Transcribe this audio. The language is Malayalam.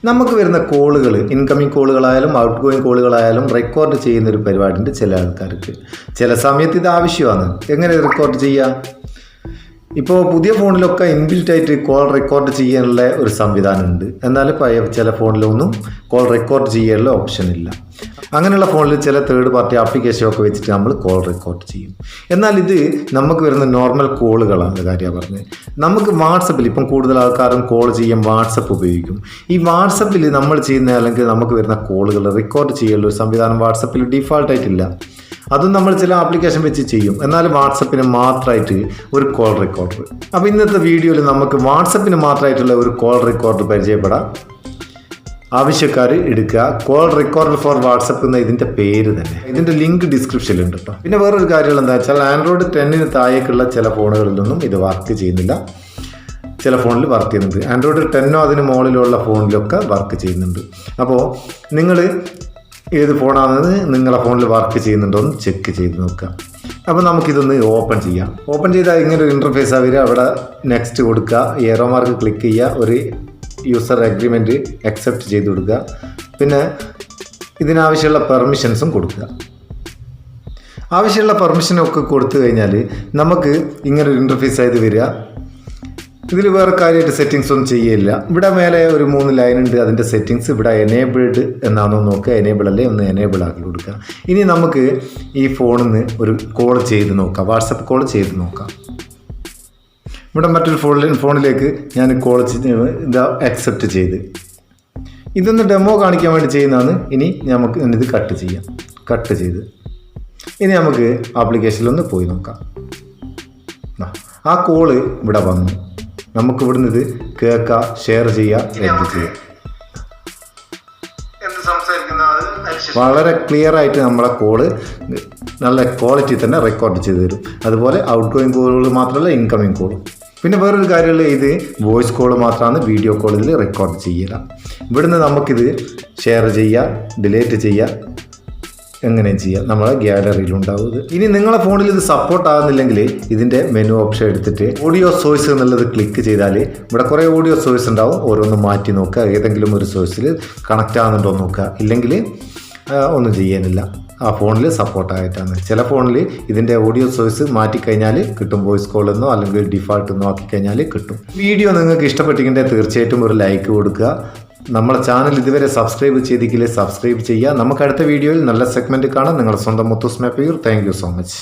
നമുക്ക് വരുന്ന കോളുകൾ, ഇൻകമിങ് കോളുകളായാലും ഔട്ട് ഗോയിങ് കോളുകളായാലും റെക്കോർഡ് ചെയ്യുന്നൊരു പരിപാടിയുണ്ട് ചില ആൾക്കാർക്ക്. ചില സമയത്ത് ഇത് ആവശ്യമാണ്. എങ്ങനെ റെക്കോർഡ് ചെയ്യാം? ഇപ്പോൾ പുതിയ ഫോണിലൊക്കെ ഇൻബിൽറ്റായിട്ട് കോൾ റെക്കോർഡ് ചെയ്യാനുള്ള ഒരു സംവിധാനമുണ്ട്. എന്നാൽ ചില ഫോണിലൊന്നും കോൾ റെക്കോർഡ് ചെയ്യാനുള്ള ഓപ്ഷൻ ഇല്ല. അങ്ങനെയുള്ള ഫോണിൽ ചില തേർഡ് പാർട്ടി ആപ്ലിക്കേഷനൊക്കെ വെച്ചിട്ട് നമ്മൾ കോൾ റെക്കോർഡ് ചെയ്യും. എന്നാൽ ഇത് നമുക്ക് വരുന്ന നോർമൽ കോളുകളാണ് കാര്യമാണ് പറഞ്ഞത്. നമുക്ക് വാട്സപ്പിൽ ഇപ്പം കൂടുതൽ ആൾക്കാരും കോൾ ചെയ്യാൻ വാട്സപ്പ് ഉപയോഗിക്കും. ഈ വാട്സപ്പിൽ നമ്മൾ ചെയ്യുന്ന അല്ലെങ്കിൽ നമുക്ക് വരുന്ന കോളുകൾ റെക്കോർഡ് ചെയ്യാനുള്ള ഒരു സംവിധാനം വാട്സപ്പിൽ ഡീഫാൾട്ടായിട്ടില്ല. അതും നമ്മൾ ചില ആപ്ലിക്കേഷൻ വെച്ച് ചെയ്യും. എന്നാൽ വാട്സപ്പിന് മാത്രമായിട്ട് ഒരു കോൾ റെക്കോർഡർ. അപ്പോൾ ഇന്നത്തെ വീഡിയോയിൽ നമുക്ക് വാട്സപ്പിന് മാത്രമായിട്ടുള്ള ഒരു കോൾ റെക്കോർഡർ പരിചയപ്പെടാം. ആവശ്യക്കാർ എടുക്കുക. കോൾ റെക്കോർഡർ ഫോർ വാട്സപ്പ് എന്ന ഇതിൻ്റെ പേര് തന്നെ. ഇതിൻ്റെ ലിങ്ക് ഡിസ്ക്രിപ്ഷനിലുണ്ട് കേട്ടോ. പിന്നെ വേറൊരു കാര്യം എന്താ വെച്ചാൽ ആൻഡ്രോയിഡ് 10 താഴേക്കുള്ള ചില ഫോണുകളിലൊന്നും ഇത് വർക്ക് ചെയ്യുന്നില്ല. ചില ഫോണിൽ വർക്ക് ചെയ്യുന്നുണ്ട്. ആൻഡ്രോയിഡ് 10 അതിന് മുകളിലുള്ള ഫോണിലൊക്കെ വർക്ക് ചെയ്യുന്നുണ്ട്. അപ്പോൾ നിങ്ങൾ ഏത് ഫോണാണെന്ന് നിങ്ങളുടെ ഫോണിൽ വർക്ക് ചെയ്യുന്നുണ്ടോ എന്ന് ചെക്ക് ചെയ്ത് നോക്കുക. അപ്പോൾ നമുക്കിതൊന്ന് ഓപ്പൺ ചെയ്യാം. ഓപ്പൺ ചെയ്താൽ ഇങ്ങനെ ഒരു ഇൻ്റർഫേസ് വരിക. അവിടെ നെക്സ്റ്റ് കൊടുക്കുക, ഏറോ മാർക്ക് ക്ലിക്ക് ചെയ്യുക, ഒരു യൂസർ അഗ്രിമെൻറ്റ് അക്സെപ്റ്റ് ചെയ്ത് കൊടുക്കുക. പിന്നെ ഇതിനാവശ്യമുള്ള പെർമിഷൻസും കൊടുക്കുക. ആവശ്യമുള്ള പെർമിഷനൊക്കെ കൊടുത്തു കഴിഞ്ഞാൽ നമുക്ക് ഇങ്ങനൊരു ഇൻ്റർഫേസ് ആയത് വരിക. ഇതിൽ വേറെ കാര്യമായിട്ട് സെറ്റിങ്സ് ഒന്നും ചെയ്യില്ല. ഇവിടെ മേലെ ഒരു 3 ലൈൻ ഉണ്ട്, അതിൻ്റെ സെറ്റിങ്സ്. ഇവിടെ എനേബിൾഡ് എന്നാണോ നോക്കുക, എനേബിൾ അല്ലേ ഒന്ന് എനേബിൾ ആക്കി കൊടുക്കുക. ഇനി നമുക്ക് ഈ ഫോണിൽ നിന്ന് ഒരു കോൾ ചെയ്ത് നോക്കാം, വാട്സപ്പ് കോൾ ചെയ്ത് നോക്കാം. ഇവിടെ മറ്റൊരു ഫോണിലേക്ക് ഞാൻ കോൾ ഇതാ അക്സെപ്റ്റ് ചെയ്ത്. ഇതൊന്ന് ഡെമോ കാണിക്കാൻ വേണ്ടി ചെയ്യുന്നതാണ്. ഇനി നമുക്ക് ഇത് കട്ട് ചെയ്യാം. കട്ട് ചെയ്ത് ഇനി നമുക്ക് ആപ്ലിക്കേഷനിലൊന്ന് പോയി നോക്കാം. ആ കോള് ഇവിടെ വന്നു. നമുക്ക് ഇവിടുന്ന് ഇത് കേൾക്കാം, ഷെയർ ചെയ്യാം, എഡിറ്റ് ചെയ്യാം. വളരെ ക്ലിയർ ആയിട്ട് നമ്മളെ കോള് നല്ല ക്വാളിറ്റി തന്നെ റെക്കോർഡ് ചെയ്ത് തരും. അതുപോലെ ഔട്ട് ഗോയിങ് കോളുകൾ മാത്രമല്ല, ഇൻകമിങ് കോളും. പിന്നെ വേറൊരു കാര്യമുള്ള ഇത് വോയിസ് കോൾ മാത്രമാണ് വീഡിയോ കോളിൽ റെക്കോർഡ് ചെയ്യുക. ഇവിടുന്ന് നമുക്കിത് ഷെയർ ചെയ്യുക, ഡിലീറ്റ് ചെയ്യുക, എങ്ങനെയും ചെയ്യാം. നമ്മളെ ഗ്യാലറിയിലുണ്ടാവും. ഇനി നിങ്ങളെ ഫോണിൽ ഇത് സപ്പോർട്ട് ആകുന്നില്ലെങ്കിൽ ഇതിൻ്റെ മെനു ഓപ്ഷൻ എടുത്തിട്ട് ഓഡിയോ സോഴ്സ് എന്നുള്ളത് ക്ലിക്ക് ചെയ്താൽ ഇവിടെ കുറേ ഓഡിയോ സോഴ്സ് ഉണ്ടാവും. ഓരോന്ന് മാറ്റി നോക്കുക, ഏതെങ്കിലും ഒരു സോഴ്സിൽ കണക്റ്റ് ആകുന്നുണ്ടോ നോക്കുക. ഇല്ലെങ്കിൽ ഒന്നും ചെയ്യാനില്ല, ആ ഫോണിൽ സപ്പോർട്ടായിട്ടാണ്. ചില ഫോണിൽ ഇതിൻ്റെ ഓഡിയോ സോഴ്സ് മാറ്റിക്കഴിഞ്ഞാൽ കിട്ടും. വോയിസ് കോൾ എന്നോ അല്ലെങ്കിൽ ഡിഫാൾട്ട് എന്നോ ആക്കിക്കഴിഞ്ഞാൽ കിട്ടും. വീഡിയോ നിങ്ങൾക്ക് ഇഷ്ടപ്പെട്ടിട്ടുണ്ടെങ്കിൽ തീർച്ചയായിട്ടും ഒരു ലൈക്ക് കൊടുക്കുക. നമ്മളെ ചാനൽ ഇതുവരെ സബ്സ്ക്രൈബ് ചെയ്തിട്ടില്ലേ സബ്സ്ക്രൈബ് ചെയ്യുക. നമുക്ക് അടുത്ത വീഡിയോയിൽ നല്ല സെഗ്മെൻറ്റ് കാണാം. നിങ്ങളുടെ സ്വന്തം Muthoos Meppayur. Thank you so much.